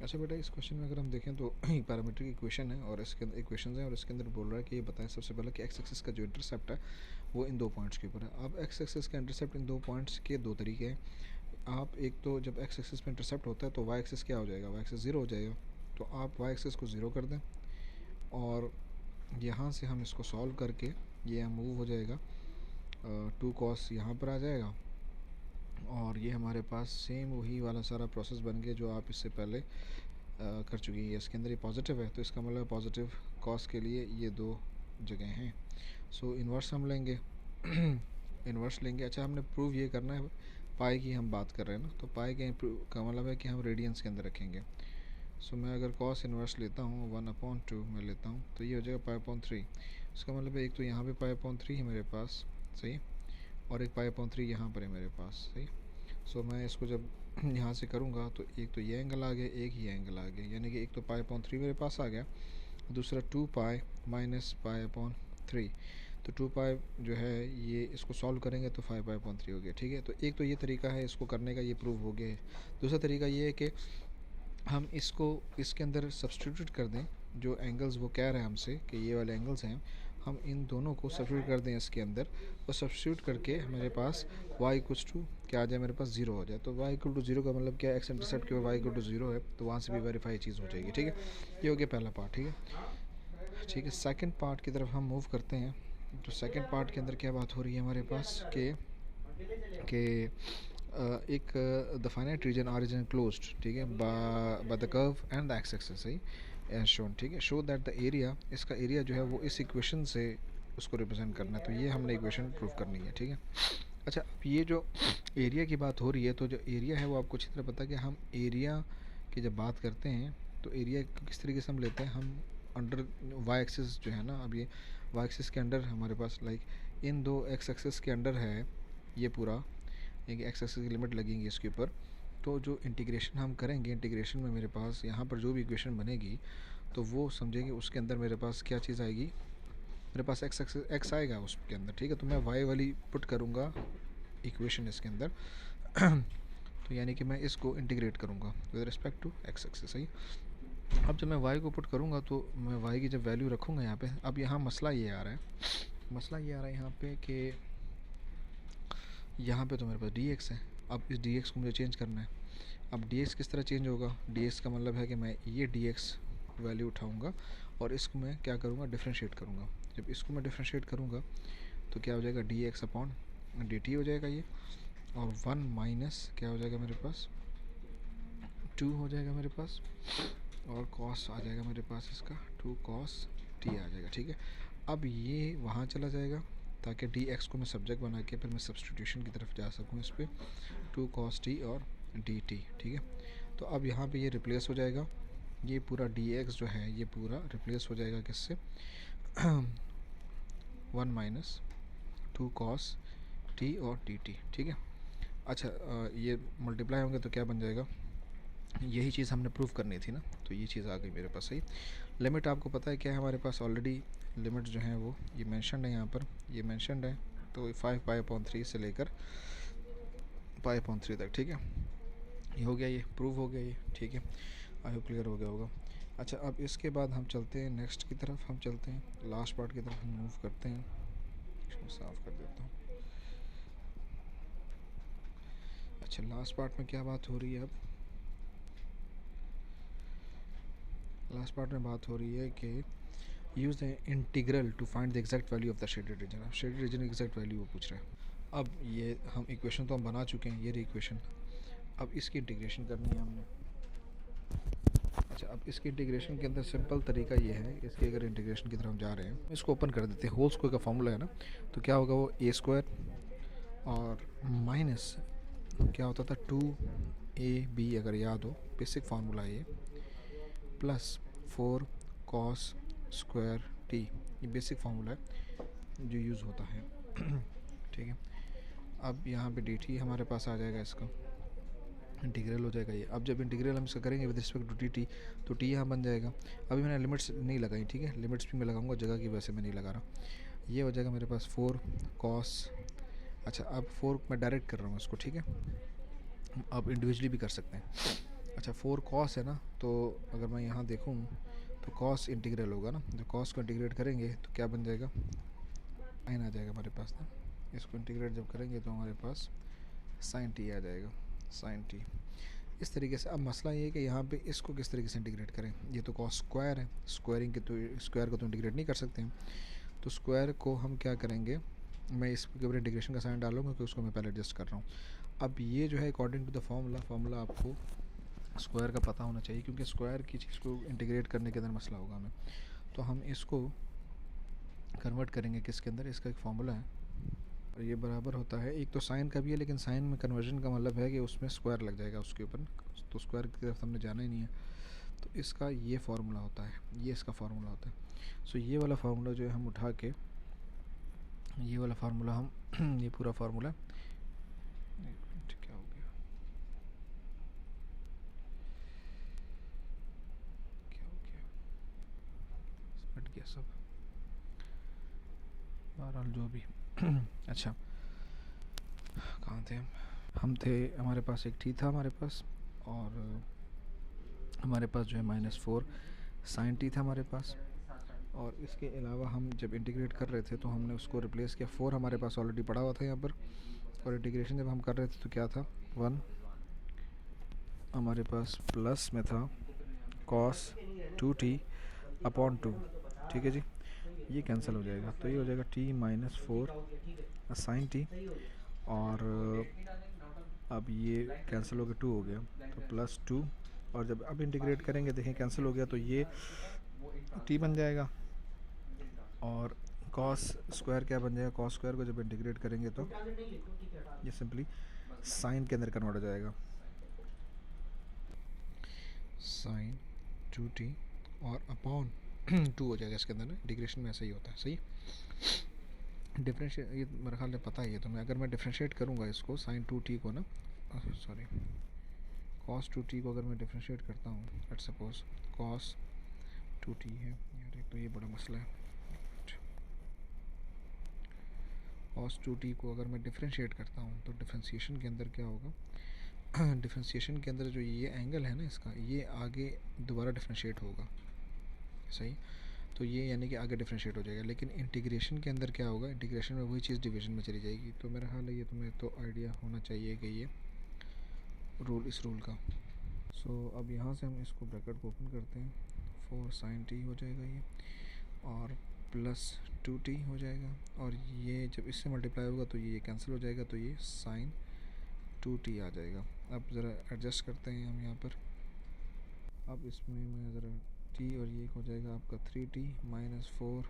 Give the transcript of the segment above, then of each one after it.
अच्छा बेटा, इस क्वेश्चन में अगर हम देखें तो एक पैरामीट्रिक इक्वेशन है और इसके अंदर इक्वेशन है और इसके अंदर बोल रहा है कि ये बताएं सबसे पहले कि एक्स एक्सिस का जो इंटरसेप्ट है वो इन दो पॉइंट्स के ऊपर है। अब एक्स एक्सिस का इंटरसेप्ट इन दो पॉइंट्स के दो तरीके हैं। आप एक तो जब एक्स एक्सिस में इंटरसेप्ट होता है तो वाई एक्सिस क्या हो जाएगा, वाई एक्सिस ज़ीरो हो जाएगा। तो आप वाई एक्सिस को ज़ीरो कर दें और यहाँ से हम इसको सॉल्व करके ये मूव हो जाएगा, टू कॉस यहाँ पर आ जाएगा और ये हमारे पास सेम वही वाला सारा प्रोसेस बन गया जो आप इससे पहले कर चुकी है। इसके अंदर ये पॉजिटिव है तो इसका मतलब पॉजिटिव कॉस के लिए ये दो जगह हैं। सो इन्वर्स हम लेंगे इन्वर्स लेंगे। अच्छा, हमने प्रूव ये करना है, पाई की हम बात कर रहे हैं ना, तो पाई के का मतलब है कि हम रेडियंस के अंदर रखेंगे। सो मैं अगर कॉस इन्वर्स लेता हूँ 1/2 मैं लेता हूँ तो ये हो जाएगा पाई/3। इसका मतलब है एक तो यहाँ पे पाई/3 है मेरे पास, सही, और एक पाई/3 यहाँ पर है मेरे पास, सही। सो मैं इसको जब यहाँ से करूँगा तो एक तो ये एंगल आ गया, एक ही एंगल आ गया, यानी कि एक तो पाई/3 मेरे पास आ गया, दूसरा 2 पाई माइनस पाई/3। तो 2 पाई जो है ये इसको सॉल्व करेंगे तो 5 पाई/3 हो गया, ठीक है। तो एक तो ये तरीका है इसको करने का, ये प्रूव हो गया है। दूसरा तरीका ये है कि हम इसको इसके अंदर सब्सटीट्यूट कर दें, जो एंगल्स वो कह रहे हैं हमसे कि ये वाले एंगल्स हैं, हम इन दोनों को सब्सटीट्यूट कर दें इसके अंदर और सब्सटीट्यूट करके हमारे पास y इक्वल्स टू क्या आ जाए, मेरे पास ज़ीरो हो जाए। तो y इक्वल टू ज़ीरो का मतलब क्या है, एक्स इंटरसेप्ट के y इक्वल टू ज़ीरो है तो वहाँ से भी वेरीफाई चीज़ हो जाएगी, ठीक है। ये हो गया पहला पार्ट, ठीक है। ठीक है, सेकंड पार्ट की तरफ हम मूव करते हैं। तो सेकंड पार्ट के अंदर क्या बात हो रही है हमारे पास कि एक the finite region origin closed, ठीक है, by the curve and the x axis, सही एज शोन, ठीक है। शो दैट द एरिया, इसका एरिया जो है वो इस इक्वेशन से उसको रिप्रेजेंट करना है, तो ये हमने इक्वेशन प्रूव करनी है, ठीक है। अच्छा, अब ये जो एरिया की बात हो रही है तो जो एरिया है वो आपको अच्छी तरह पता है कि हम एरिया की जब बात करते हैं तो एरिया किस तरीके से हम लेते हैं, हम अंडर वाई एक्सिस जो है ना, अब ये वाई एक्सिस के अंडर हमारे पास लाइक इन दो एक्स एक्सिस के अंडर है ये पूरा, एक एक्स एक्सिस की लिमिट लगेंगी इसके ऊपर। तो जो इंटीग्रेशन हम करेंगे, इंटीग्रेशन में मेरे पास यहाँ पर जो भी इक्वेशन बनेगी तो वो समझेंगे उसके अंदर मेरे पास क्या चीज़ आएगी, मेरे पास एक्स आएगा उसके अंदर, ठीक है। तो मैं वाई वाली पुट करूँगा इक्वेशन इसके अंदर तो यानी कि मैं इसको इंटीग्रेट करूँगा with respect to x axis, सही। अब जब मैं वाई को पुट करूँगा तो मैं वाई की जब वैल्यू रखूँगा यहाँ पे, अब यहाँ मसला ये आ रहा है यहाँ पे कि यहाँ पे तो मेरे पास डी एक्स है। अब इस डी एक्स को मुझे चेंज करना है। अब डी एक्स किस तरह चेंज होगा, डी एक्स का मतलब है कि मैं ये डी एक्स वैल्यू उठाऊँगा और इसको मैं क्या करूँगा, डिफ्रेंशिएट करूँगा। जब इसको मैं डिफ्रेंशिएट करूँगा तो क्या हो जाएगा, D x upon d T हो जाएगा ये, और 1 माइनस क्या हो जाएगा मेरे पास, 2 हो जाएगा मेरे पास, और कॉस आ जाएगा मेरे पास इसका 2 कॉस टी आ जाएगा, ठीक है। अब ये वहाँ चला जाएगा ताकि डी एक्स को मैं सब्जेक्ट बना के फिर मैं सब्सटीट्यूशन की तरफ जा सकूँ इस पर, 2 कॉस टी और डी टी, ठीक है। तो अब यहाँ पे ये रिप्लेस हो जाएगा, ये पूरा डी एक्स जो है ये पूरा रिप्लेस हो जाएगा किससे 1 माइनस 2 कॉस टी और डी टी, ठीक है। अच्छा, ये मल्टीप्लाई होंगे तो क्या बन जाएगा, यही चीज़ हमने प्रूव करनी थी ना, तो ये चीज़ आ गई मेरे पास, सही। लिमिट आपको पता है क्या है हमारे पास, ऑलरेडी लिमिट जो है वो ये मेंशन्ड है, यहाँ पर ये मेंशन्ड है। तो 5 पाई/3 से लेकर पाई/3 तक, ठीक है। ये हो गया, ये प्रूव हो गया ये, ठीक है। आई होप क्लियर हो गया होगा। अच्छा, अब इसके बाद हम चलते हैं नेक्स्ट की तरफ, हम चलते हैं लास्ट पार्ट की तरफ हम मूव करते हैं। इसको साफ़ कर देता हूँ। अच्छा, लास्ट पार्ट में क्या बात हो रही है, अब लास्ट पार्ट में बात हो रही है कि use the integral to find the exact value of the shaded region. अब शेडेड रीजन की एग्जैक्ट वैल्यू वो पूछ रहा है। अब ये हम इक्वेशन तो हम बना चुके हैं, ये रही इक्वेशन। अब इसकी इंटीग्रेशन करनी है हमने। अच्छा, अब इसकी इंटीग्रेशन के अंदर सिंपल तरीका ये है, इसके अगर इंटीग्रेशन की तरफ हम जा रहे हैं, इसको ओपन कर देते हैं, होल स्क्वायर का फॉर्मूला है ना, तो क्या होगा वो ए स्क्वायर और माइनस क्या होता था 2ab, अगर याद हो बेसिक फार्मूला है ये, प्लस 4 कॉस स्क्वायर टी, ये बेसिक फार्मूला है जो यूज़ होता है ठीक है। अब यहाँ पे डी टी हमारे पास आ जाएगा, इसका इंटीग्रल हो जाएगा ये। अब जब इंटीग्रल हम इसका करेंगे with respect to d t तो टी यहाँ बन जाएगा। अभी मैंने लिमिट्स नहीं लगाई, ठीक है, लिमिट्स भी मैं लगाऊंगा जगह की वजह से मैं नहीं लगा रहा। ये हो जाएगा मेरे पास 4 कॉस, अच्छा अब 4 मैं डायरेक्ट कर रहा हूँ इसको, ठीक है, आप इंडिविजुअली भी कर सकते हैं। अच्छा 4 कॉस है ना, तो अगर मैं यहाँ देखूँ तो कॉस इंटीग्रल होगा ना, जब कॉस को इंटीग्रेट करेंगे तो क्या बन जाएगा, साइन आ जाएगा हमारे पास ना। इसको इंटीग्रेट जब करेंगे तो हमारे पास साइन टी आ जाएगा, साइन टी। इस तरीके से अब मसला ये है कि यहाँ पे इसको किस तरीके से इंटीग्रेट करें। ये तो कॉस स्क्वायर है, स्क्वायरिंग के तो स्क्वायर को तो इंटीग्रेट नहीं कर सकते हैं, तो स्क्वायर को हम क्या करेंगे, मैं इसके ऊपर इंटीग्रेशन का साइन डालूंगा क्योंकि उसको मैं पहले एडजस्ट कर रहा हूँ। अब ये जो है अकॉर्डिंग टू द फार्मूला आपको स्क्वायर का पता होना चाहिए, क्योंकि स्क्वायर की चीज़ को इंटीग्रेट करने के अंदर मसला होगा हमें। तो हम इसको कन्वर्ट करेंगे किसके अंदर, इसका एक फार्मूला है और ये बराबर होता है, एक तो साइन का भी है लेकिन साइन में कन्वर्जन का मतलब है कि उसमें स्क्वायर लग जाएगा उसके ऊपर, तो स्क्वायर की तरफ हमने जाना ही नहीं है। तो इसका ये फार्मूला होता है, ये इसका फार्मूला होता है। सो ये वाला फार्मूला जो है हम उठा के, ये वाला फार्मूला हम ये पूरा फार्मूला, क्या हो गया, क्या हो गया, हट गया सब, बहरहाल जो भी अच्छा कहाँ थे हम थे हमारे पास एक टी था हमारे पास, और हमारे पास जो है -4 साइन टी था हमारे पास, और इसके अलावा हम जब इंटीग्रेट कर रहे थे तो हमने उसको रिप्लेस किया, 4 हमारे पास ऑलरेडी पड़ा हुआ था यहाँ पर, और इंटीग्रेशन जब हम कर रहे थे तो क्या था, 1 हमारे पास प्लस में था cos 2t अपॉन 2, ठीक है जी। ये कैंसिल हो जाएगा तो ये हो जाएगा t-4 साइन टी, और अब ये कैंसिल हो गया, 2 हो गया तो +2, और जब अब इंटीग्रेट करेंगे देखें कैंसिल हो गया तो ये t बन जाएगा, और cos स्क्वायर क्या बन जाएगा, cos स्क्वायर को जब इंटीग्रेट करेंगे तो ये सिंपली साइन के अंदर कन्वर्ट हो जाएगा, साइन 2t और अपॉन 2 हो जाएगा इसके अंदर ना, इंटीग्रेशन में ऐसा ही होता है, सही। डिफ्रेंशिएट, ये मेरे ख्याल में पता ही है तुम्हें, अगर मैं डिफ्रेंशिएट करूँगा इसको साइन 2t को ना, सॉरी cos 2t को अगर मैं डिफ्रेंशिएट करता हूँ, लेट्स सपोज cos 2t है यार, एक तो ये बड़ा मसला है, cos 2t को अगर मैं डिफ्रेंशिएट करता हूँ तो डिफ्रेंशिएशन के अंदर क्या होगा डिफ्रेंशिएशन के अंदर जो ये एंगल है ना इसका, ये आगे दोबारा डिफ्रेंशिएट होगा, सही। तो ये यानी कि आगे डिफ्रेंशिएट हो जाएगा, लेकिन इंटीग्रेशन के अंदर क्या होगा, इंटीग्रेशन में वही चीज़ डिवीजन में चली जाएगी। तो मेरा ख्याल है ये तुम्हें तो आइडिया होना चाहिए कि ये रूल, इस रूल का। सो अब यहाँ से हम इसको ब्रैकेट को ओपन करते हैं, 4 sin t हो जाएगा ये, और +2t हो जाएगा, और ये जब इससे मल्टीप्लाई होगा तो ये कैंसिल हो जाएगा, तो ये sin 2t आ जाएगा। अब ज़रा एडजस्ट करते हैं हम यहाँ पर, अब इसमें मैं ज़रा t और ये हो जाएगा आपका 3t -4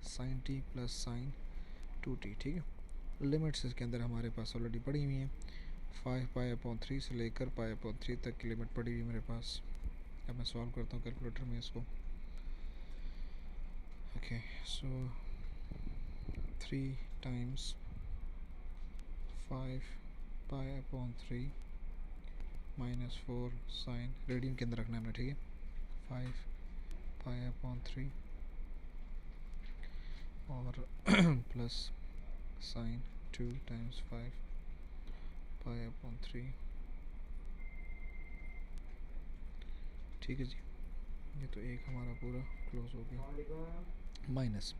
sin t plus sin 2t, ठीक है। लिमिट्स इसके अंदर हमारे पास ऑलरेडी पड़ी हुई हैं, 5π/3 से लेकर π/3 तक की लिमिट पड़ी हुई है मेरे पास। अब मैं सॉल्व करता हूँ कैलकुलेटर में इसको। Okay so 3 times 5π/3 -4 sine, radian के अंदर रखना है हमने, ठीक है, 5π/3 और प्लस साइन 2 टाइम्स 5π/3, ठीक है जी। ये तो एक हमारा पूरा क्लोज हो गया, माइनस,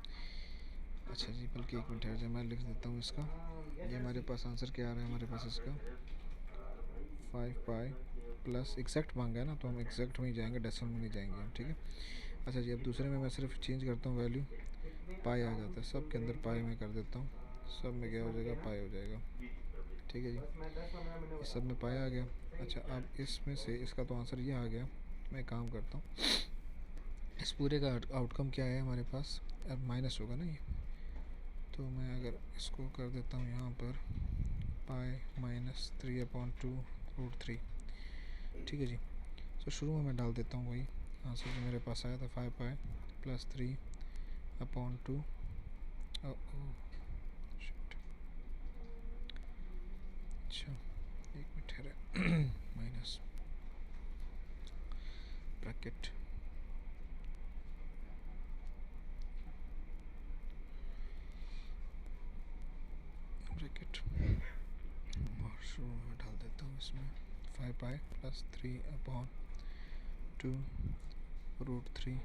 अच्छा जी बल्कि एक मिनट ठहर जाए, मैं लिख देता हूँ इसका। ये हमारे पास आंसर क्या आ रहा है हमारे पास इसका, 5π प्लस एग्जैक्ट मांगा है ना, तो हम एग्जैक्ट में ही जाएंगे, डेसिमल में नहीं जाएंगे हम, ठीक है। अच्छा जी अब दूसरे में मैं सिर्फ चेंज करता हूँ वैल्यू, पाई आ जाता है, सब के अंदर पाई में कर देता हूँ, सब में क्या हो जाएगा, पाई हो जाएगा, ठीक है जी, इस सब में पाई आ गया। अच्छा अब इसमें से इसका तो आंसर ये आ गया, मैं काम करता हूँ, इस पूरे का आउटकम क्या है हमारे पास, अब माइनस होगा ना ये, तो मैं अगर इसको कर देता हूँ यहाँ पर पाई -3/2√3, ठीक है जी। तो शुरू में मैं डाल देता हूँ वही आंसर जो मेरे पास आया था, 5π + 3/2, अच्छा एक मिनट है माइनस ब्रैकेट, ब्रैकेट, और शुरू में डाल देता हूँ इसमें 5π पाई प्लस 3/2√3।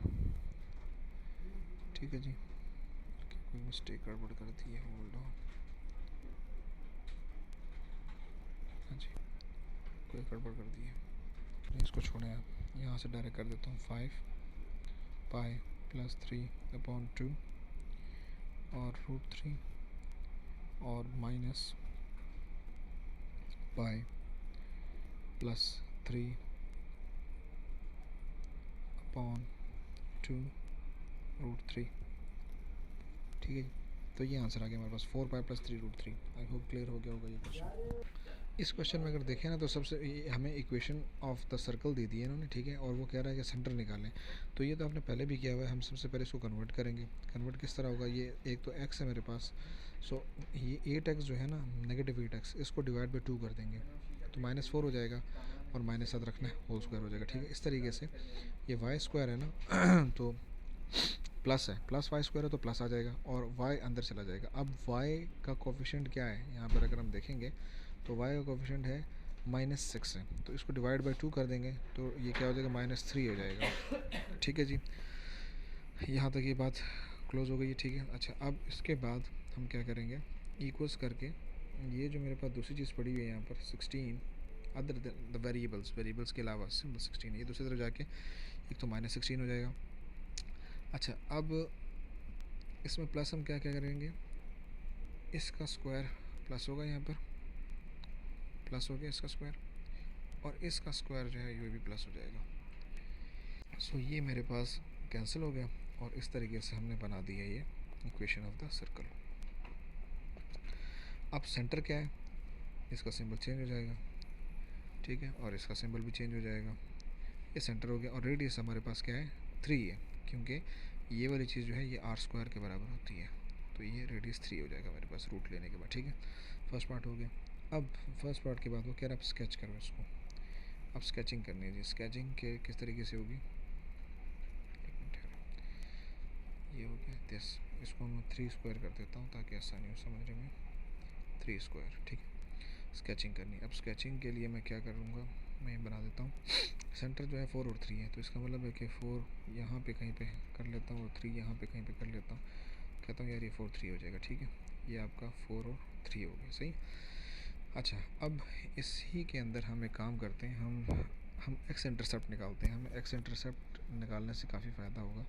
ठीक है जी, कोई मिस्टेक गड़बड़ कर दी है, होल्ड ऑन। हाँ जी, कोई गड़बड़ कर दी है, इसको छोड़ें आप, यहाँ से डायरेक्ट कर देता हूँ 5 प्लस 3/2 और √3 और माइनस पाई प्लस 3/2√3। ठीक है जी, तो ये आंसर आ गया हमारे पास 4 pi plus 3√3। I hope clear हो गया होगा ये क्वेश्चन। इस क्वेश्चन में अगर देखें ना तो सबसे हमें इक्वेशन ऑफ द सर्कल दे दी है इन्होंने, ठीक है, और वो कह रहा है कि सेंटर निकालें। तो ये तो आपने पहले भी किया हुआ है, हम सबसे पहले इसको कन्वर्ट करेंगे। कन्वर्ट किस तरह होगा, ये एक तो x है मेरे पास, सो ये 8x जो है ना, नेगेटिव 8x, इसको डिवाइड बाई 2 कर देंगे तो -4 हो जाएगा, और माइनस साथ रखना है, होल स्क्वायर हो जाएगा। ठीक है, इस तरीके से ये वाई स्क्वायर है ना तो प्लस है, प्लस वाई स्क्वायर है तो प्लस आ जाएगा, और वाई अंदर चला जाएगा। अब वाई का कोफिशिएंट क्या है यहाँ पर अगर हम देखेंगे तो वाई का कोफिशिएंट है -6 है, तो इसको डिवाइड बाई 2 कर देंगे तो ये क्या हो जाएगा, -3 हो जाएगा। ठीक है जी, यहाँ तक ये बात क्लोज हो गई है। ठीक है, अच्छा अब इसके बाद हम क्या करेंगे, इक्वल्स करके ये जो मेरे पास दूसरी चीज़ पड़ी हुई है यहाँ पर 16 अदर द वेरिएबल्स के अलावा सिंबल 16, ये दूसरी तरफ जाके एक तो -16 हो जाएगा। अच्छा, अब इसमें प्लस हम क्या क्या करेंगे, इसका स्क्वायर प्लस होगा, यहाँ पर प्लस हो गया इसका स्क्वायर, और इसका स्क्वायर जो है ये भी प्लस हो जाएगा। सो ये मेरे पास कैंसिल हो गया, और इस तरीके से हमने बना दिया ये इक्वेशन ऑफ द सर्कल। अब सेंटर क्या है, इसका सिंबल चेंज हो जाएगा, ठीक है, और इसका सिंबल भी चेंज हो जाएगा, ये सेंटर हो गया। और रेडियस हमारे पास क्या है, 3 है, क्योंकि ये वाली चीज़ जो है ये r² के बराबर होती है, तो ये रेडियस 3 हो जाएगा मेरे पास रूट लेने के बाद। ठीक है, फर्स्ट पार्ट हो गया। अब फर्स्ट पार्ट के बाद वो कह रहा है आप स्केच करो इसको, अब स्केचिंग करनी है जी। स्केचिंग के किस तरीके से होगी, ये हो गया दिस, इसको मैं 3 स्क्वायर कर देता हूँ ताकि आसानी हो समझने में, 3 स्क्वायर। ठीक है, स्केचिंग करनी है। अब स्केचिंग के लिए मैं क्या करूँगा, मैं बना देता हूँ, सेंटर जो है 4 और 3 है, तो इसका मतलब है कि 4 यहाँ पे कहीं पे कर लेता हूँ और 3 यहाँ पे कहीं पे कर लेता हूँ, कहता हूँ यार ये 4 3 हो जाएगा। ठीक है, ये आपका 4 और 3 हो गया, सही। अच्छा, अब इसी के अंदर हम एक काम करते हैं, हम एक्स इंटरसेप्ट निकालते हैं। हमें एक्स इंटरसेप्ट निकालने से काफ़ी फ़ायदा होगा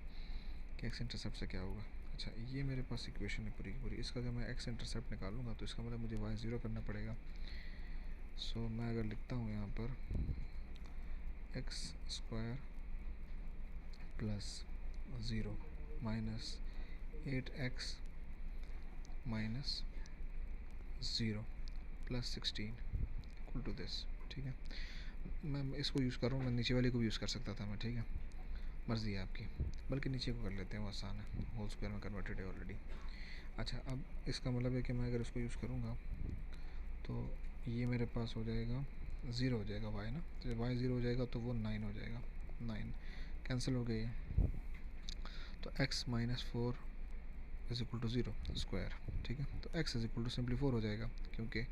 कि एक्स इंटरसेप्ट से क्या होगा। अच्छा, ये मेरे पास इक्वेशन है पूरी की पूरी, इसका अगर मैं एक्स इंटरसेप्ट निकालूंगा तो इसका मतलब मुझे वाई 0 करना पड़ेगा। सो मैं अगर लिखता हूँ यहाँ पर x² plus 0 minus 8x minus 0 plus 16 equal to this. ठीक है, मैं इसको यूज़ कर रहा हूँ, मैं नीचे वाले को भी यूज़ कर सकता था मैं, ठीक है, मर्ज़ी है आपकी, बल्कि नीचे को कर लेते हैं, वो आसान है, होल स्क्वायर में कन्वर्टेड है ऑलरेडी। अच्छा, अब इसका मतलब है कि मैं अगर इसको यूज़ करूँगा तो ये मेरे पास हो जाएगा 0 हो जाएगा y ना, तो जब y 0 हो जाएगा तो वो 9 हो जाएगा, 9 कैंसिल हो गई है, तो x minus 4 is equal to 0 square. ठीक है, तो x is equal to simply 4 हो जाएगा, क्योंकि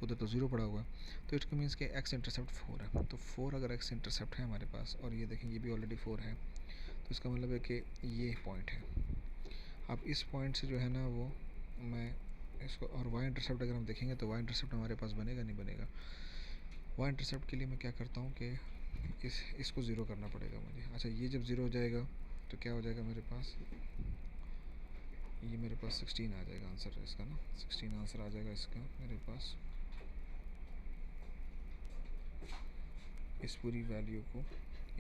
उधर तो 0 पड़ा हुआ है, तो इट मीन्स कि x इंटरसेप्ट 4 है। तो 4 अगर x इंटरसेप्ट है हमारे पास, और ये देखें ये भी ऑलरेडी 4 है, तो इसका मतलब है कि ये पॉइंट है। अब इस पॉइंट से जो है ना वो मैं इसको, और y इंटरसेप्ट अगर हम देखेंगे तो y इंटरसेप्ट हमारे पास बनेगा नहीं बनेगा। y इंटरसेप्ट के लिए मैं क्या करता हूँ कि इसको ज़ीरो करना पड़ेगा मुझे। अच्छा, ये जब ज़ीरो हो जाएगा तो क्या हो जाएगा मेरे पास, ये मेरे पास 16 आ जाएगा आंसर इसका ना, 16 आंसर आ जाएगा इसका मेरे पास। इस पूरी वैल्यू को,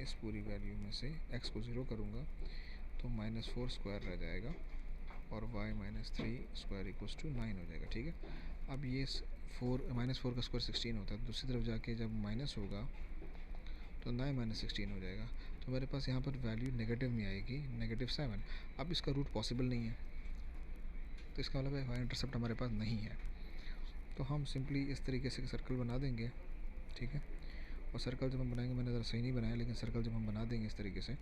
इस पूरी वैल्यू में से x को ज़ीरो करूँगा तो -4 स्क्वायर रह जाएगा, और y -3 स्क्वायर इक्वल्स टू 9 हो जाएगा। ठीक है, अब ये 4 -4 का स्क्वायर 16 होता है, दूसरी तरफ जाके जब माइनस होगा तो 9 - 16 हो जाएगा, तो मेरे पास यहाँ पर वैल्यू नेगेटिव में आएगी, -7। अब इसका रूट पॉसिबल नहीं है, तो इसका मतलब है वाई इंटरसेप्ट हमारे पास नहीं है। तो हम सिंपली इस तरीके से सर्कल बना देंगे। ठीक है, और सर्कल जब हम बनाएंगे, मैंने ज़रा सही नहीं बनाया, लेकिन सर्कल जब हम बना देंगे इस तरीके से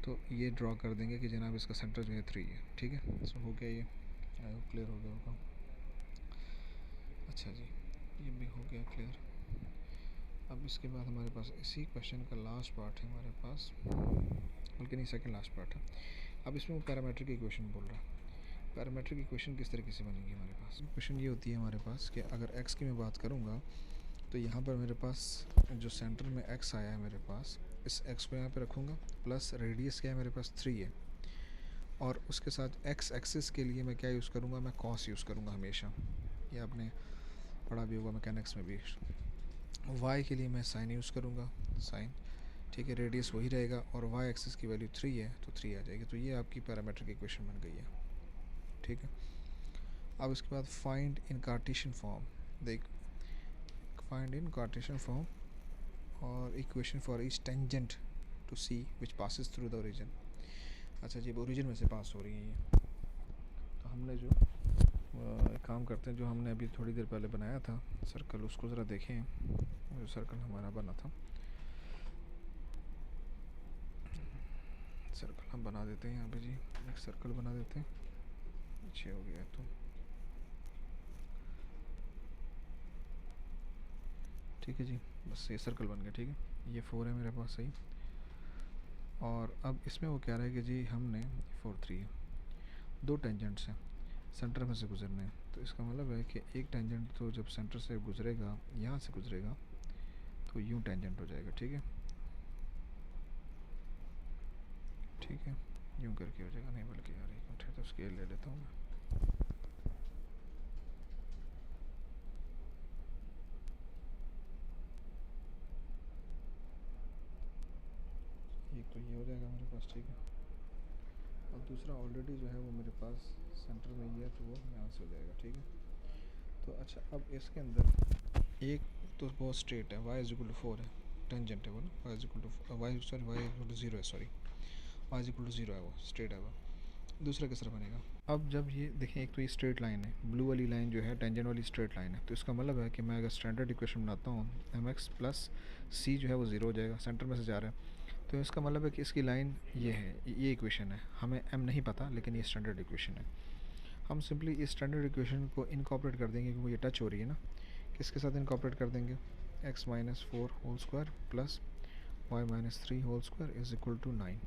तो ये ड्रॉ कर देंगे कि जनाब इसका सेंटर जो है 3 है। ठीक है, सो हो गया, ये क्लियर हो गया होगा। अच्छा जी, ये भी हो गया क्लियर। अब इसके बाद हमारे पास इसी क्वेश्चन का लास्ट पार्ट है हमारे पास, बल्कि नहीं सेकंड लास्ट पार्ट है। अब इसमें वो पैरामीट्रिक इक्वेशन बोल रहा है। पैरामीट्रिक इक्वेशन किस तरीके से बनेगी हमारे पास? क्वेश्चन ये होती है हमारे पास कि अगर x की मैं बात करूँगा तो यहाँ पर मेरे पास जो सेंटर में x आया है मेरे पास, इस x को यहाँ पे रखूँगा, प्लस रेडियस क्या है मेरे पास 3 है, और उसके साथ x एक्सिस के लिए मैं क्या यूज़ करूँगा, मैं cos यूज़ करूँगा हमेशा। ये आपने पढ़ा भी होगा मैकेनिक्स में भी। y के लिए मैं साइन यूज़ करूँगा, साइन, ठीक है, रेडियस वही रहेगा, और y एक्सिस की वैल्यू 3 है तो 3 आ जाएगी। तो ये आपकी पैरामीट्रिक इक्वेशन बन गई है, ठीक है। अब इसके बाद फाइंड इन कार्टेशियन फॉर्म, देख फाइंड इन कार्टेशियन फॉर्म और equation for each tangent to C which passes through the origin. अच्छा जी, ओरिजिन में से पास हो रही है ये। तो हमने जो एक काम करते हैं, जो हमने अभी थोड़ी देर पहले बनाया था सर्कल, उसको ज़रा देखें, जो सर्कल हमारा बना था। सर्कल हम बना देते हैं यहाँ पे जी, एक सर्कल बना देते हैं, अच्छे हो गया। तो ठीक है जी, बस ये सर्कल बन गया, ठीक है। ये 4 है मेरे पास, सही। और अब इसमें वो कह रहा है कि जी हमने 4 3 है, 2 टेंजेंट्स हैं, सेंटर में से गुजरने हैं। तो इसका मतलब है कि एक टेंजेंट तो जब सेंटर से गुजरेगा, यहाँ से गुजरेगा, तो यूँ टेंजेंट हो जाएगा, ठीक है, ठीक है, यूँ करके हो जाएगा। नहीं बल्कि यार एक मिनट है, तो स्केल ले लेता हूँ मैं। एक तो ये हो जाएगा मेरे पास, ठीक है, और दूसरा ऑलरेडी जो है वो मेरे पास सेंटर में ही है, तो वो यहाँ से हो जाएगा, ठीक है। तो अच्छा, अब इसके अंदर एक तो बहुत स्ट्रेट है, y इज इक्वल टू 4 है, टेंजेंट है वो ना, y is equal to y equal to 0 है, sorry y is equal to 0 है, वो स्ट्रेट है वो। दूसरा किस तरह बनेगा? अब जब ये देखें, एक तो ये स्ट्रेट लाइन है, ब्लू वाली लाइन जो है टेंजेंट वाली स्ट्रेट लाइन है, तो इसका मतलब है कि मैं अगर स्टैंडर्ड इक्वेशन बनाता हूँ, mx प्लस c जो है वो 0 हो जाएगा, सेंटर में से जा रहा है। तो इसका मतलब है कि इसकी लाइन ये है, ये इक्वेशन है, हमें m नहीं पता, लेकिन ये स्टैंडर्ड इक्वेशन है। हम सिंपली इस स्टैंडर्ड इक्वेशन को इनकॉर्पोरेट कर देंगे, क्योंकि ये टच हो रही है ना। किसके साथ इनकॉर्पोरेट कर देंगे? x minus 4 whole square plus y minus 3 whole square is equal to 9।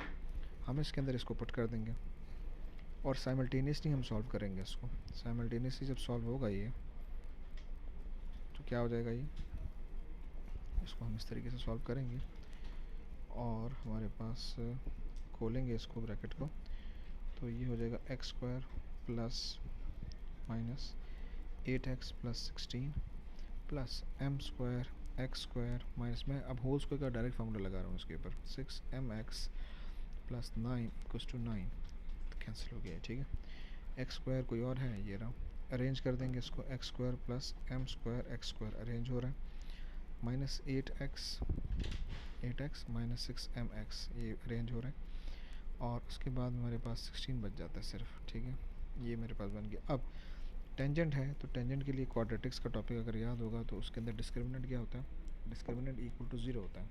हम इसके अंदर इसको पुट कर देंगे और साइमल्टेनियसली हम सॉल्व करेंगे इसको। साइमल्टेनियसली जब सॉल्व होगा ये, तो क्या हो जाएगा, ये इसको हम इस तरीके से सॉल्व करेंगे और हमारे पास खोलेंगे इसको ब्रैकेट को, तो ये हो जाएगा x square plus minus 8x plus 16 plus m square x square minus, मैं अब होल स्क्वायर का डायरेक्ट फार्मूला लगा रहा हूँ इसके ऊपर, 6mx प्लस 9 इक्वल्स टू 9, तो कैंसिल हो गया है, ठीक है। एक्स स्क्वायर कोई और है, ये रहा, अरेंज कर देंगे इसको, x square plus m square x square arrange हो रहा है, माइनस 8x माइनस 6mx ये अरेंज हो रहा है, और उसके बाद हमारे पास 16 बच जाता है सिर्फ, ठीक है। ये मेरे पास बन गया। अब टेंजेंट है, तो टेंजेंट के लिए क्वाड्रेटिक्स का टॉपिक अगर याद होगा, तो उसके अंदर डिस्क्रिमिनेंट क्या होता है? डिस्क्रिमिनेंट इक्वल टू 0 होता है।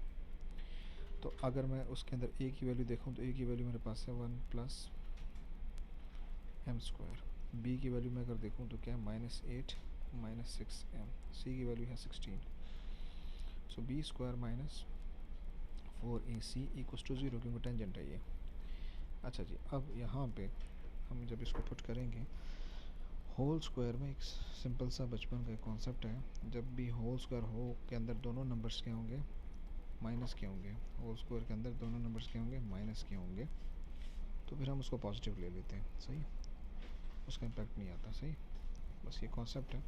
तो अगर मैं उसके अंदर a की वैल्यू देखूँ, तो a की वैल्यू मेरे पास है 1 प्लस एम स्क्वायर, b की वैल्यू मैं अगर देखूँ तो क्या है, माइनस 8 माइनस 6m, c की वैल्यू है 16, so b square minus 4ac equals to 0, क्योंकि टेंजेंट है ये। अच्छा जी, अब यहाँ पे हम जब इसको पुट करेंगे, होल स्क्वायर में एक सिंपल सा बचपन का कॉन्सेप्ट है, जब भी होल स्क्वायर हो के अंदर दोनों नंबर्स क्या होंगे, माइनस के होंगे। होल स्क्वायर के अंदर दोनों नंबर्स क्या होंगे, माइनस के होंगे, तो फिर हम उसको पॉजिटिव ले लेते हैं, सही, उसका इम्पैक्ट नहीं आता, सही। बस ये कॉन्सेप्ट है,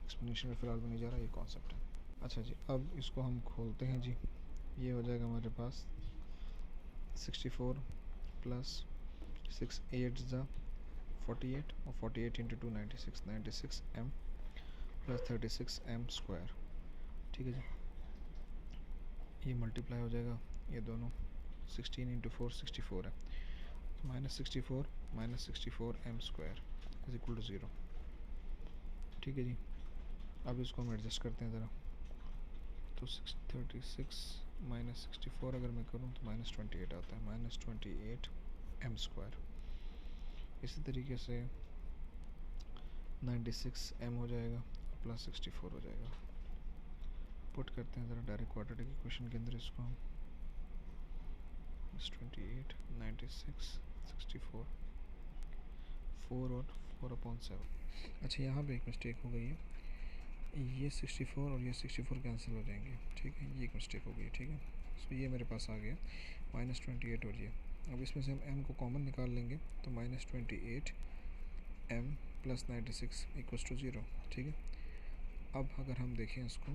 एक्सप्लेनेशन में फ़िलहाल में नहीं जा रहा, ये कॉन्सेप्ट है। अच्छा जी, अब इसको हम खोलते हैं जी, ये हो जाएगा हमारे पास 64 प्लस 6 8 ज़ा 48 और 48 into 2 96 96m plus 36m square, ठीक है जी। ये मल्टीप्लाई हो जाएगा, ये दोनों 16 इंटू 4 64 है, तो minus 64m square is equal to 0, ठीक है जी। अब इसको हम एडजस्ट करते हैं ज़रा, तो 36 माइनस 64 अगर मैं करूँ तो माइनस 28 आता है, माइनस 28m स्क्वायर। इसी तरीके से 96m हो जाएगा प्लस 64 हो जाएगा, पुट करते हैं ज़रा डायरेक्ट क्वाड्रेटिक इक्वेशन के अंदर इसको हम 28 96 64 4 और 4/7। अच्छा यहाँ पे एक मिस्टेक हो गई है, ये 64 और ये 64 कैंसिल हो जाएंगे, ठीक है, ये एक मिस्टेक हो गई, ठीक है। सो ये मेरे पास आ गया -28 और ये। अब इसमें से हम m को कॉमन निकाल लेंगे तो -28 m + 96 = 0, ठीक है। अब अगर हम देखें इसको,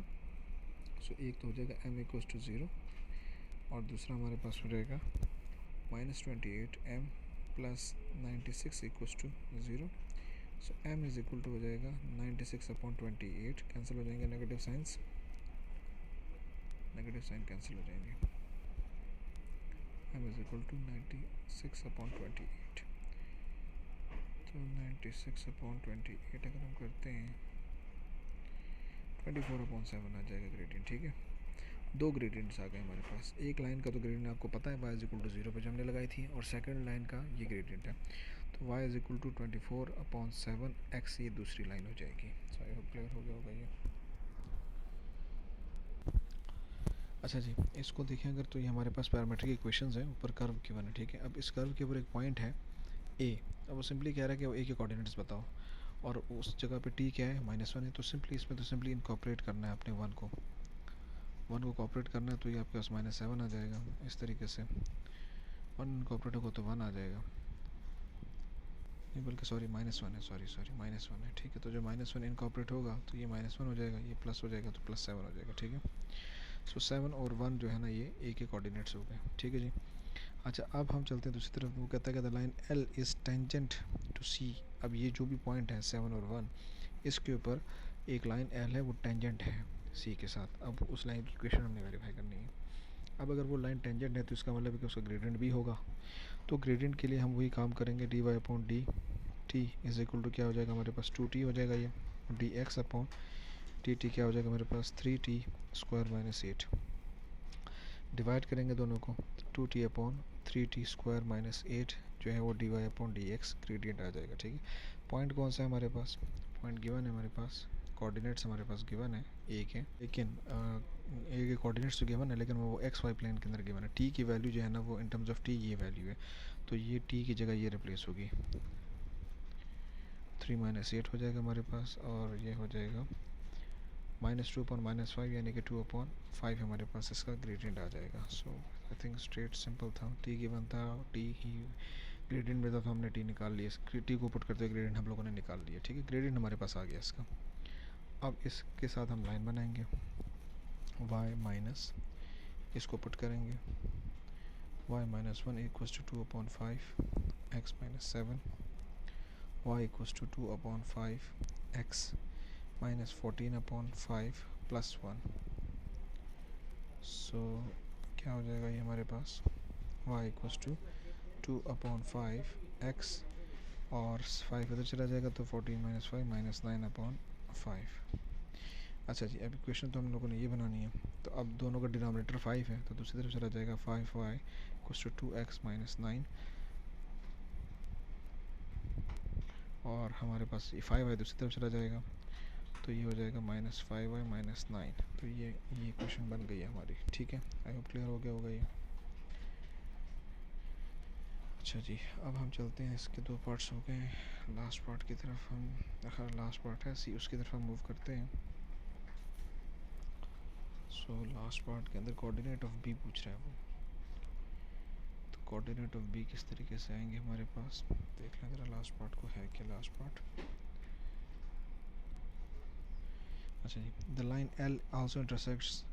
सो एक तो हो जाएगा m = 0 और दूसरा हमारे पास हो जाएगा -28 m + 96 = 0। सो m = हो जाएगा 96/28, कैंसिल हो जाएंगे नेगेटिव साइन कैंसिल हो जाएंगे। m = 96/28, तो 96/28 अगर हम करते हैं 24/7 आ जाएगा ग्रेडियंट, ठीक है। दो ग्रेडियंट्स आ गए हमारे पास, एक लाइन का तो ग्रेडियंट आपको पता है y = 0 पर जो हमने लगाई थी, और सेकंड लाइन का ये ग्रेडियंट है, तो y = 24/7 x ये दूसरी लाइन हो जाएगी। सो आई होप क्लियर हो गया होगा ये। अच्छा जी, इसको देखें अगर तो ये हमारे पास पैरामीट्रिक इक्वेशंस हैं, ऊपर कर्व गिवन है, ठीक है। अब इस कर्व के ऊपर एक पॉइंट है a, अब वो सिंपली कह रहा है कि वो a के कोऑर्डिनेट्स बताओ, और उस जगह पे t क्या है, -1 है, तो सिंपली इसमें तो सिंपली इनकॉर्पोरेट करना है अपने 1 को कॉपरेट करना है, तो ये आपके पास -7 आ जाएगा इस तरीके से। 1 इनकॉर्पोरेट होगा तो 1 आ जाएगा, नहीं बल्कि सॉरी -1 है, सॉरी -1 है, ठीक है। तो जो -1 इनकॉर्पोरेट होगा तो ये -1 हो जाएगा, ये प्लस हो जाएगा तो +7 हो जाएगा, ठीक है। सो 7 और 1 जो है ना ये a के कोऑर्डिनेट्स हो गए, ठीक है जी। अच्छा, अब हम चलते हैं दूसरी तरफ। वो कहता है कि the line L is tangent to C। अब ये जो भी पॉइंट है 7 और 1, इसके ऊपर एक लाइन L है, वो टेंजेंट है C के साथ। अब उस लाइन की इक्वेशन हमने वेरीफाई करनी है। अब अगर वो लाइन टेंजेंट है तो इसका मतलब है कि उसका ग्रेडियंट भी होगा, तो ग्रेडियंट के लिए हम वही काम करेंगे, dy/dt = क्या हो जाएगा हमारे पास 2t हो जाएगा ये, dx/dt क्या हो जाएगा हमारे पास 3t² - 8। डिवाइड करेंगे दोनों को, 2t/3t² - 8 जो है वो dy/dx ग्रेडियंट आ जाएगा, ठीक है। पॉइंट कौन सा है हमारे पास, पॉइंट गिवन है हमारे पास, कोऑर्डिनेट्स हमारे पास गिवन है ए के, लेकिन ए के कोऑर्डिनेट्स तो गिवन है, लेकिन वो एक्स वाई प्लेन के अंदर गिवन है। टी की वैल्यू जो है ना वो इन टर्म्स ऑफ टी ये वैल्यू है, तो ये टी की जगह ये रिप्लेस होगी, 3 - 8 हो जाएगा हमारे पास, और ये हो जाएगा -2/-5 यानी कि 2/5 हमारे पास इसका ग्रेडियंट आ जाएगा। सो आई थिंक स्ट्रेट सिंपल था, टी गिवन था, टी ही ग्रेडियंट में था, तो हमने टी निकाल लिया, टी को पुट करते हुए ग्रेडियंट हम लोगों ने निकाल लिया, ठीक है। ग्रेडियंट हमारे पास आ गया इसका। अब इसके साथ हम लाइन बनाएंगे, y माइनस, इसको पुट करेंगे, y - 1 = 2/5 x - 7, y = 2/5 x - 14/5 + 1। सो क्या हो जाएगा ये हमारे पास, y = 2/5 x, और 5 इधर चला जाएगा तो 14 - 5 - 9/5। अच्छा जी, अब इक्वेशन तो हम लोगों ने ये बनानी है, तो अब दोनों का डिनोमिनेटर 5 है, तो दूसरी तरफ चला जाएगा 5y = 2x - 9, और हमारे पास ये 5y दूसरी तरफ चला जाएगा, तो ये हो जाएगा -5y - 9। तो ये इक्वेशन बन गई है हमारी, ठीक है। आई होप क्लियर हो गया होगा ये। अच्छा जी, अब हम चलते हैं, इसके दो पार्ट्स हो गए, लास्ट पार्ट की तरफ हम, आखिर लास्ट पार्ट है सी, उसकी तरफ हम मूव करते हैं। सो लास्ट पार्ट के अंदर कोऑर्डिनेट ऑफ बी पूछ रहा है वो, तो कोऑर्डिनेट ऑफ बी किस तरीके से आएंगे हमारे पास, देख लें ज़रा लास्ट पार्ट को, है क्या लास्ट पार्ट। अच्छा जी, the line L also intersects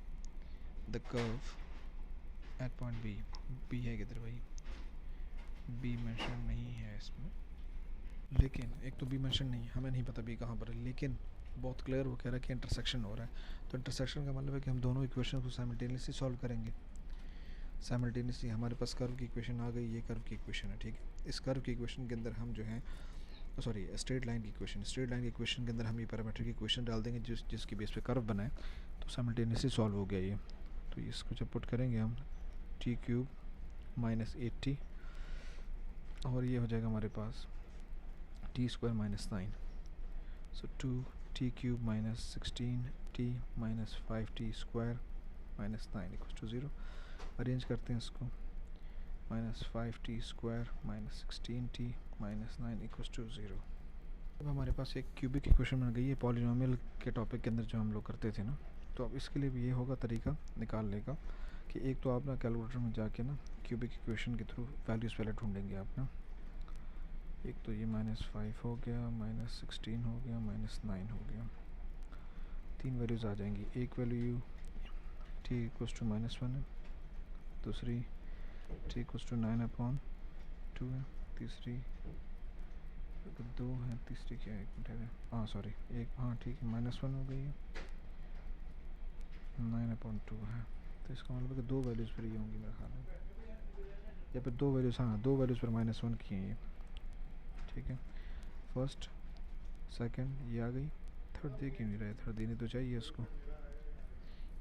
the curve at point B. B है किधर भाई, बी मेंशन नहीं है इसमें, लेकिन एक तो बी मेंशन नहीं है, हमें नहीं पता बी कहाँ पर है, लेकिन बहुत क्लियर वो कह रहा है कि इंटरसेक्शन हो रहा है। तो इंटरसेक्शन का मतलब है कि हम दोनों इक्वेशन को साइमल्टेनियसली सॉल्व करेंगे। साइमल्टेनियसली हमारे पास कर्व की इक्वेशन आ गई, ये कर्व की इक्वेशन है, ठीक है। इस कर्व की इक्वेशन के अंदर हम जो है, सॉरी स्ट्रेट लाइन की इक्वेशन के अंदर हम ये पैरामीट्रिक इक्वेशन डाल देंगे जिसकी बेस पे कर्व बनाए, तो साइमल्टेनियसली सॉल्व हो गया ये। तो इसको जब पुट करेंगे हम, t³ - 8t, और ये हो जाएगा हमारे पास t² - 9, so 2t³ - 16 t minus 5t square minus 9 equal to 0। Arrange करते हैं इसको, minus 5t square minus 16t minus 9 equal to 0। अब हमारे पास एक क्यूबिक इक्वेशन बन गई है पॉलिनोमियल के टॉपिक के अंदर जो हम लोग करते थे ना। तो अब इसके लिए भी ये होगा तरीका निकालने का कि एक तो आप ना कैलकुलेटर में जाके ना क्यूबिक इक्वेशन के थ्रू वैल्यूज़ पहले ढूंढेंगे आप ना। एक तो ये -5 हो गया, -16 हो गया, -9 हो गया, 3 वैल्यूज़ आ जाएंगी। एक वैल्यू t इक्वल्स टू -1 है, दूसरी t इक्वल्स टू 9/2 है, तीसरी 2 है, तीसरी क्या है, एक मिनट है, हाँ सॉरी एक, हाँ ठीक है -1 हो गई है, 9/2 है। तो इसका मतलब है कि 2 वैल्यूज़ पर ये होंगी मेरे ख्याल में, या फिर 2 वैल्यूज़, हाँ 2 वैल्यूज़ पर -1 की हैं ये, ठीक है। फर्स्ट सेकंड ये आ गई, थर्ड दे क्यों नहीं रहा है, थर्ड देनी तो चाहिए इसको,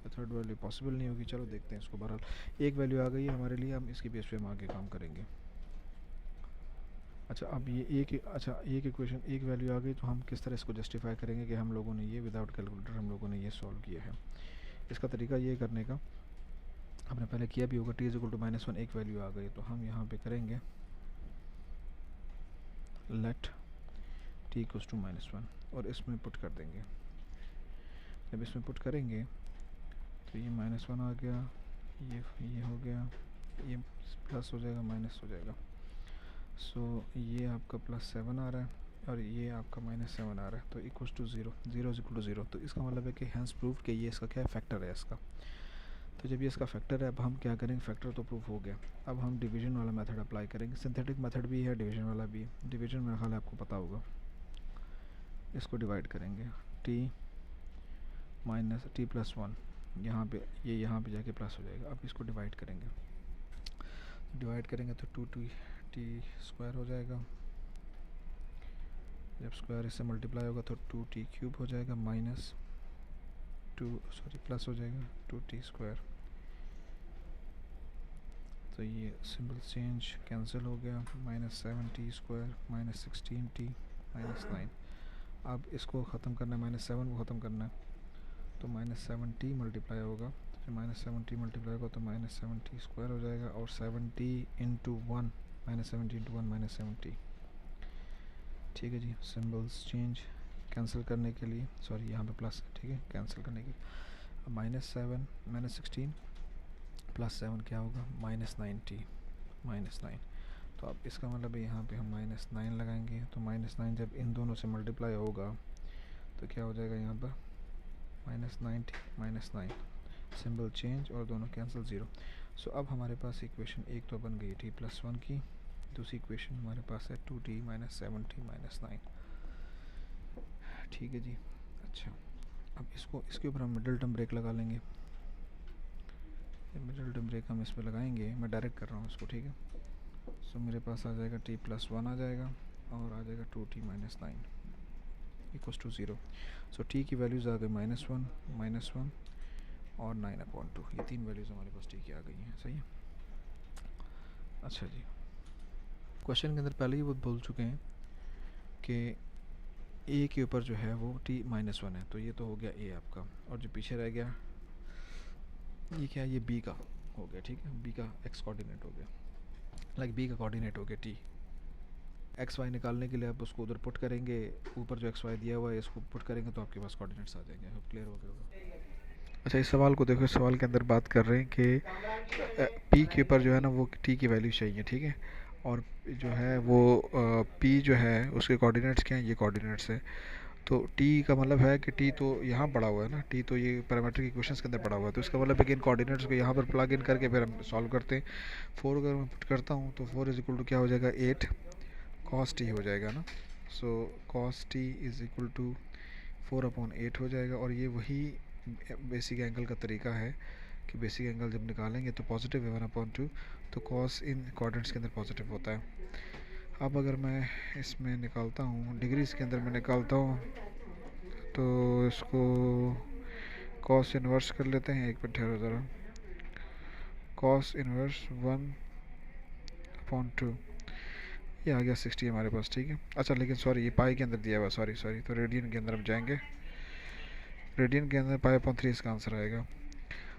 थर्ड वैल्यू पॉसिबल नहीं होगी। चलो देखते हैं इसको। बहरहाल एक वैल्यू आ गई है हमारे लिए, हम इसकी बेस पे हम आगे काम करेंगे। अच्छा अब ये एक इक्वेशन एक वैल्यू आ गई, तो हम किस तरह इसको जस्टिफाई करेंगे कि हम लोगों ने ये विदाउट कैलकुलेटर हम लोगों ने ये सॉल्व किया है। इसका तरीका ये करने का, हमने पहले किया भी होगा, t इज इक्वल टू -1 एक वैल्यू आ गई, तो हम यहाँ पे करेंगे लेट t इक्वल्स टू -1 और इसमें पुट कर देंगे। जब इसमें पुट करेंगे तो ये -1 आ गया, ये हो गया, ये प्लस हो जाएगा, माइनस हो जाएगा। सो ये आपका +7 आ रहा है और ये आपका -7 आ रहा है, तो equals to 0, 0 is equal to 0। तो इसका मतलब है कि हैंस प्रूव कि ये इसका क्या है, फैक्टर है इसका। तो जब ये इसका फैक्टर है, अब हम क्या करेंगे, फैक्टर तो प्रूफ हो गया, अब हम डिवीजन वाला मेथड अप्लाई करेंगे। सिंथेटिक मेथड भी है, डिवीजन वाला भी है। डिवीजन मेरा ख्याल है आपको पता होगा, इसको डिवाइड करेंगे, t माइनस t+1, यहाँ पे ये यहाँ पे जाके प्लस हो जाएगा। अब इसको डिवाइड करेंगे, तो 2t स्क्वायर हो जाएगा, जब स्क्वायर इससे मल्टीप्लाई होगा तो 2t³ हो जाएगा, प्लस हो जाएगा 2t स्क्वायर। तो ये सिंबल चेंज कैंसिल हो गया, -7t स्क्वायर -16t -9। अब इसको ख़त्म करना है, -7 को ख़त्म करना है, तो -7t मल्टीप्लाई होगा, तो -7t मल्टीप्लाई होगा तो -7t स्क्वायर हो जाएगा, और 7t into 1 -7t into 1 -7t। ठीक है जी, सिंबल्स चेंज कैंसिल करने के लिए, सॉरी यहाँ पे प्लस, ठीक है, कैंसिल करने के लिए। अब -7 -16 +7 क्या होगा, -9t -9। तो अब इसका मतलब है यहाँ पे हम -9 लगाएंगे, तो -9 जब इन दोनों से मल्टीप्लाई होगा तो क्या हो जाएगा यहाँ पर, -9t -9, सिंबल चेंज और दोनों कैंसिल 0। सो अब हमारे पास इक्वेशन एक तो बन गई t+1 की, दूसरी इक्वेशन हमारे पास है 2t -7t -9। ठीक है जी। अच्छा अब इसको, इसके ऊपर हम मिडल टर्म ब्रेक लगा लेंगे। मिडल टर्म ब्रेक हम इस पर लगाएंगे, मैं डायरेक्ट कर रहा हूँ इसको, ठीक है। सो मेरे पास आ जाएगा t+1 आ जाएगा और आ जाएगा 2t -9 equals to 0। So t की वैल्यूज़ आ गई -1 -1 और 9/2, ये 3 वैल्यूज़ हमारे पास t की आ गई हैं। सही है। अच्छा जी, क्वेश्चन के अंदर पहले ही वो बोल चुके हैं कि a के ऊपर जो है वो t-1 है, तो ये तो हो गया a आपका, और जो पीछे रह गया ये क्या है, ये b का हो गया, ठीक है, b का x कोऑर्डिनेट हो गया, लाइक b का कोऑर्डिनेट हो गया t। एक्स वाई निकालने के लिए आप उसको उधर पुट करेंगे, ऊपर जो एक्स वाई दिया हुआ है इसको पुट करेंगे तो आपके पास कोऑर्डिनेट्स आ जाएंगे। अब क्लियर हो गया होगा। अच्छा इस सवाल को देखो, इस सवाल के अंदर बात कर रहे हैं कि पी के ऊपर जो है ना वो टी की वैल्यू चाहिए, ठीक है, और जो है वो पी जो है उसके कोऑर्डिनेट्स क्या हैं, ये कोऑर्डिनेट्स है। तो टी का मतलब है कि टी तो यहाँ पड़ा हुआ है ना, टी तो ये पैरामीट्रिक इक्वेशंस के अंदर पड़ा हुआ है, तो इसका मतलब है कि इन कोऑर्डिनेट्स को यहाँ पर प्लग इन करके फिर हम सॉल्व करते हैं। 4 अगर मैं पुट करता हूँ तो 4 इज इक्वल टू क्या हो जाएगा, 8 cos t हो जाएगा ना। So cos t is equal to 4/8 हो जाएगा, और ये वही बेसिक एंगल का तरीका है कि बेसिक एंगल जब निकालेंगे तो पॉजिटिव है 1/2, तो cos इन कोऑर्डिनेट्स के अंदर पॉजिटिव होता है। अब अगर मैं इसमें निकालता हूँ, डिग्रीज के अंदर मैं निकालता हूँ, तो इसको cos इन्वर्स कर लेते हैं, एक मिनट ठहरो ज़रा, cos इन्वर्स 1/2, ये आ गया 60 हमारे पास, ठीक है। अच्छा लेकिन सॉरी ये पाई के अंदर दिया हुआ, सॉरी, तो रेडियन के अंदर हम जाएंगे, रेडियन के अंदर पाई अपॉन 3 इसका आंसर आएगा।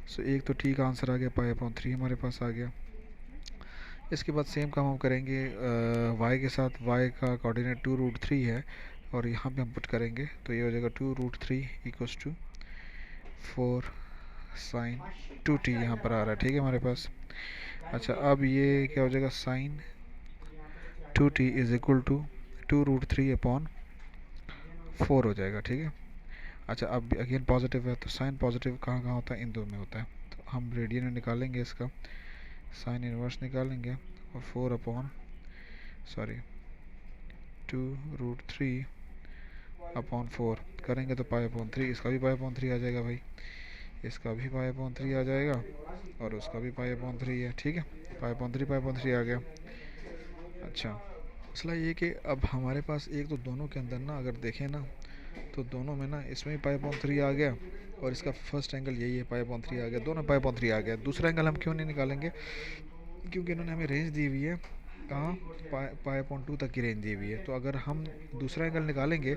सो एक तो ठीक आंसर आ गया, पाई अपॉन 3 हमारे पास आ गया। इसके बाद सेम काम हम करेंगे y के साथ। y का कोऑर्डिनेट 2√3 है और यहाँ पे हम पुट करेंगे तो ये हो जाएगा 2√3 इक्वल्स टू 4 साइन 2t यहाँ पर आ रहा है, ठीक है हमारे पास। अच्छा अब ये क्या हो जाएगा, sine 2t is equal to 2√3 upon 4 हो जाएगा, ठीक है। अच्छा अब अगेन पॉजिटिव है तो साइन पॉजिटिव कहाँ कहाँ होता है, इन दो में होता है। तो हम रेडियन में निकालेंगे, इसका साइन इनवर्स निकालेंगे और 4 अपॉन 2√3 अपॉन 4 करेंगे तो पाई अपॉन 3, इसका भी पाई अपॉन 3 आ जाएगा भाई, इसका भी पाई अपॉन 3 आ जाएगा और उसका भी पाई अपॉन 3 है, ठीक है। पाई अपॉन 3 आ गया। अच्छा मसला ये कि अब हमारे पास एक तो दोनों के अंदर ना अगर देखें ना तो दोनों में ना इसमें भी पाई अपॉन 3 आ गया और इसका फर्स्ट एंगल यही है, पाई अपॉन 3 आ गया, दोनों पाई अपॉन 3 आ गया। दूसरा एंगल हम क्यों नहीं निकालेंगे, क्योंकि इन्होंने हमें रेंज दी हुई है, कहाँ पाई अपॉन 2 तक की रेंज दी हुई है। तो अगर हम दूसरा एंगल निकालेंगे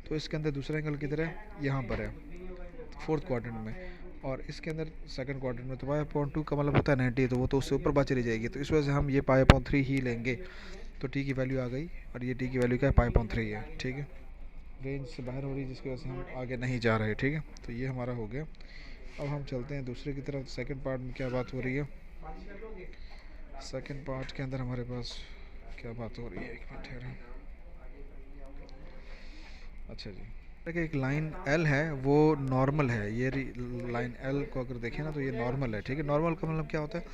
तो इसके अंदर दूसरा एंगल किधर है, यहाँ पर है फोर्थ क्वाड्रेंट में, और इसके अंदर सेकंड क्वाड्रेंट में। तो पाई अपॉन 2 का मतलब होता है 90, तो वो तो उससे ऊपर बात चली जाएगी। तो इस वजह से हम ये पाई अपॉन 3 ही लेंगे। तो टी की वैल्यू आ गई और ये टी की वैल्यू क्या है, पाई अपॉन 3 है, ठीक है। रेंज से बाहर हो रही है जिसकी वजह से हम आगे नहीं जा रहे, ठीक है। तो ये हमारा हो गया। अब हम चलते हैं दूसरे की तरफ। सेकंड पार्ट में क्या बात हो रही है, सेकंड पार्ट के अंदर हमारे पास क्या बात हो रही है, एक मिनट ठहरें। अच्छा जी, देखिए एक लाइन एल है वो नॉर्मल है, ये लाइन एल को अगर देखें ना तो ये नॉर्मल है, ठीक है। नॉर्मल का मतलब क्या होता है,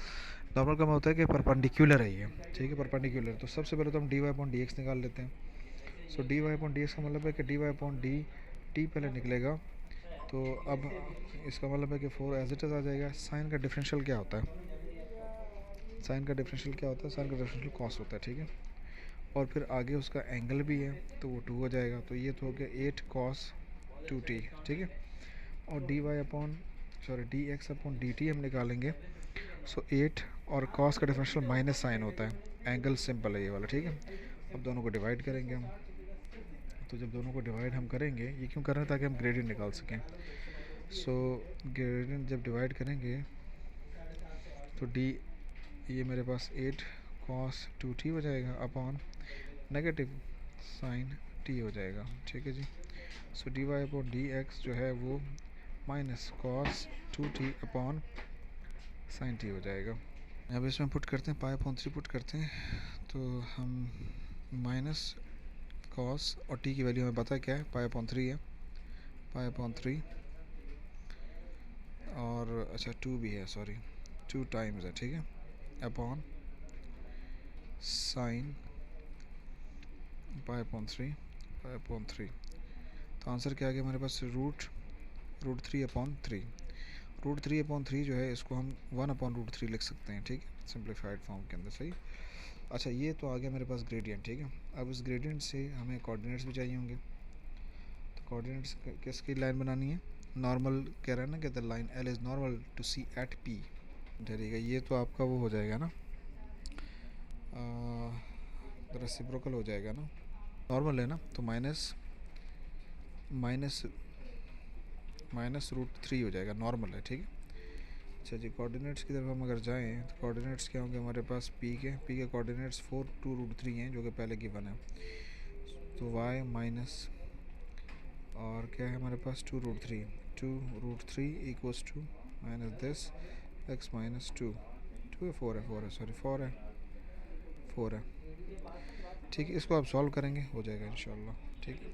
नॉर्मल का मतलब होता है कि परपेंडिकुलर है ये, ठीक है, परपेंडिकुलर। तो सबसे पहले तो हम d y upon d x निकाल लेते हैं। So d y upon d x का मतलब है कि d y upon d t पहले निकलेगा। तो अब इसका मतलब है कि 4 एज इट इज़ आ जाएगा। साइन का डिफरेंशियल क्या होता है, साइन का डिफरेंशियल क्या होता है, साइन का डिफरेंशियल कॉस होता है, ठीक है। और फिर आगे उसका एंगल भी है तो वो 2 हो जाएगा। तो ये तो हो गया 8 कॉस 2t, ठीक है। और d y upon d x upon d t हम निकालेंगे। सो 8 और कॉस का डिफरेंशियल माइनस साइन होता है, एंगल सिंपल है ये वाला, ठीक है। अब दोनों को डिवाइड करेंगे हम। तो जब दोनों को डिवाइड हम करेंगे, ये क्यों कर रहे हैं, ताकि हम ग्रेडियंट निकाल सकें। सो ग्रेडियंट जब डिवाइड करेंगे तो डी ये मेरे पास 8 कॉस 2t हो जाएगा अपॉन नेगेटिव साइन t हो जाएगा, ठीक है जी। So d y upon d x जो है वो minus cos 2t upon sine t हो जाएगा। अब इसमें पुट करते हैं, पाई अपॉन 3 पुट करते हैं तो हम माइनस कॉस और t की वैल्यू हमें पता है क्या है, पाई अपॉन 3 है, पाई अपॉन 3 और अच्छा 2 भी है, सॉरी 2 टाइम्स है, ठीक है, अपॉन साइन पाई अपॉन 3। तो आंसर क्या आ गया हमारे पास, रूट 3 अपॉन 3। रूट 3 अपॉन 3 जो है इसको हम 1 अपॉन रूट 3 लिख सकते हैं, ठीक है, सिंप्लीफाइड फॉर्म के अंदर, सही। अच्छा ये तो आ गया मेरे पास ग्रेडियंट, ठीक है। अब इस ग्रेडियंट से हमें कोऑर्डिनेट्स भी चाहिए होंगे। तो कोऑर्डिनेट्स किसकी लाइन बनानी है, नॉर्मल कह रहा है ना कि the line L is normal to C at P, ठीक है। ये तो आपका वो हो जाएगा ना, रेसिप्रोकल हो जाएगा ना, नॉर्मल है ना, तो माइनस रूट 3 हो जाएगा, नॉर्मल है, ठीक है। अच्छा जी, कोऑर्डिनेट्स की तरफ हम अगर जाएं तो कोऑर्डिनेट्स क्या होंगे हमारे पास, पी के कोऑर्डिनेट्स 4 2√3 हैं जो कि पहले गिवन है। तो वाई माइनस और क्या है हमारे पास 2√3 equals to minus this x minus 2 है 4 है सॉरी 4 है, ठीक है। इसको आप सॉल्व करेंगे, हो जाएगा इंशाल्लाह, ठीक है।